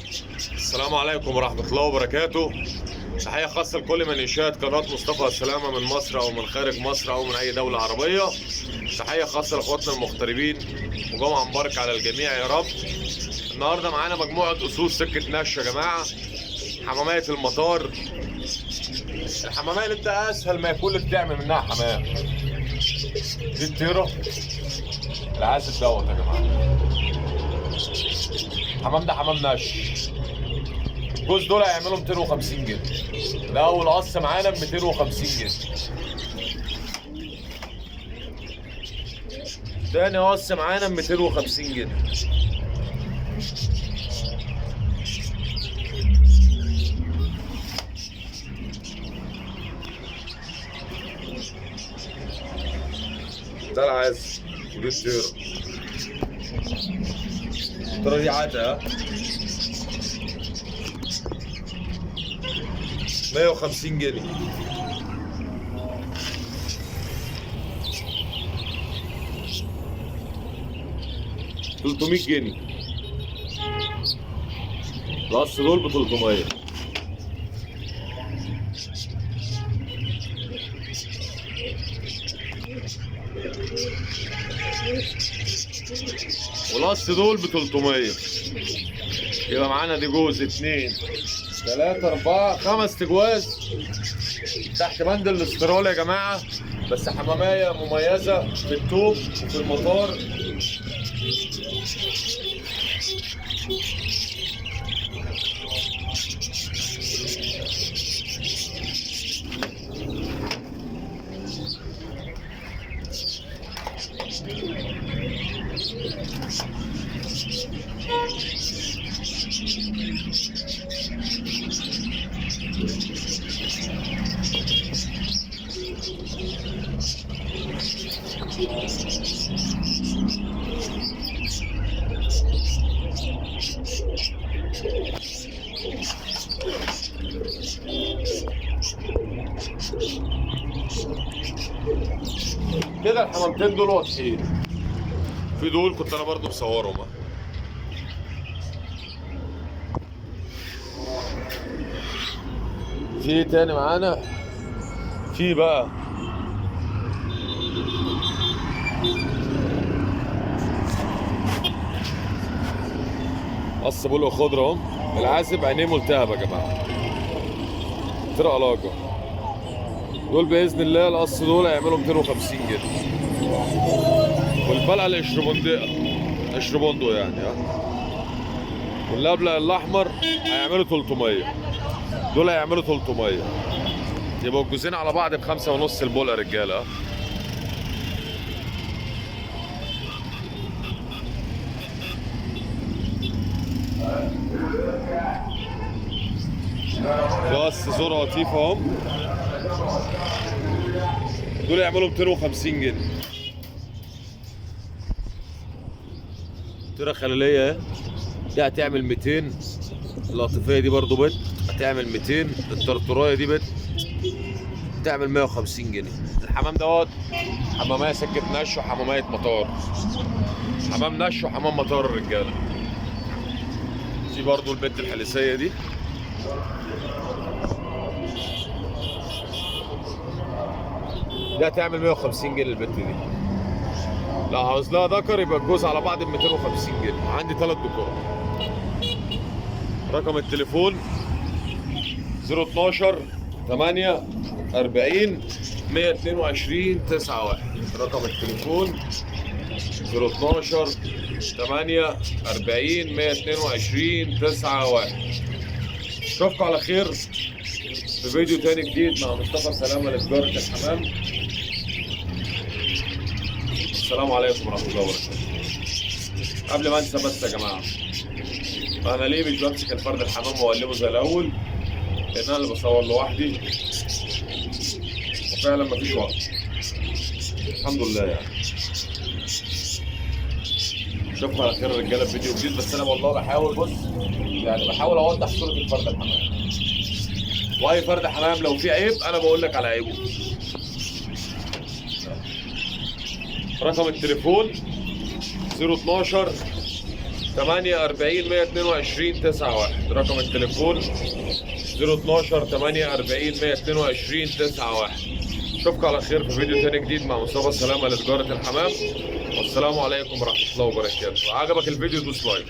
السلام عليكم ورحمة الله وبركاته. تحية خاصة لكل من يشاهد قناة مصطفى السلامة من مصر أو من خارج مصر أو من أي دولة عربية. تحية خاصة لإخواتنا المغتربين وجمعة مبارك على الجميع يا رب. النهاردة معانا مجموعة أصول سكة نش يا جماعة. حمامية المطار، الحمامية اللي أنت أسهل ما يكون لك تعمل منها حمام. دي الطيرة العازل دوت يا جماعة. الحمام ده حمام نش. الجوز دول هيعملوا 250 جنيه. ده اول قص معانا ب 250 جنيه. تاني قص معانا ب 250 جنيه. ده العز ودي الطيرة. الطيرة دي عادة 150 جنيه. $300 جنيه. القص دول ب 300. والقص دول ب 300. يبقى معانا دي جوز 2 3 4 5 تجواز تحت بند الاسترال يا جماعه. بس حمامايه مميزه في التوب وفي المطار. كده الحمامتين دول واضحين. في دول كنت انا برضو مصورهم. في تاني معانا. في بقى قص بلق خضرا اهو. العازب عينيه ملتهبه يا جماعه. طرق علاقه دول باذن الله. القص دول هيعملوا 250 جنيه. والبلقه الاشربوندو يعني واللبلق الاحمر هيعملوا 300. دول هيعملوا 300. يبقوا الجوزين على بعض ب5 ونص البول يا رجاله. بس زورة لطيفة اهم. دول يعملوا 250 جنيه. طيرة خلالية اهي. دي هتعمل 200. القطيفية دي برضو بت هتعمل 200. الطرطراية دي بت تعمل 150 جنيه. الحمام دوت حمامية سكة نش وحمامية مطار. حمام نش وحمام مطار الرجالة. دي برضو البت الحليسية دي. دي هتعمل 150 جنيه البت دي. لو عاوز لها ذكر يبقى الجوز على بعض ب 250 جنيه. عندي 3 ذكور. رقم التليفون 012 8 40 122 91. رقم التليفون 012 8 40 122 91. اشوفكم على خير في فيديو تاني جديد مع مصطفى سلامة لتجارة الحمام. السلام عليكم ورحمة الله وبركاته. قبل ما انسى بس يا جماعة، انا ليه مش بمسك الفرد الحمام واقلبه زي الاول؟ لان انا اللي بصور لوحدي وفعلا مفيش وقت. الحمد لله يعني. اشوفكم على خير يا رجاله في فيديو جديد. بس انا والله بحاول بحاول اوضح صورة الفرد الحمام. واي فرد حمام لو فيه عيب انا بقول لك على عيبه. رقم التليفون 012 48 122 91 رقم التليفون 012 48 122 91. اشوفك على خير في فيديو تاني جديد مع مصطفى السلامة لتجارة الحمام، والسلام عليكم ورحمة الله وبركاته. عجبك الفيديو دوس لايك.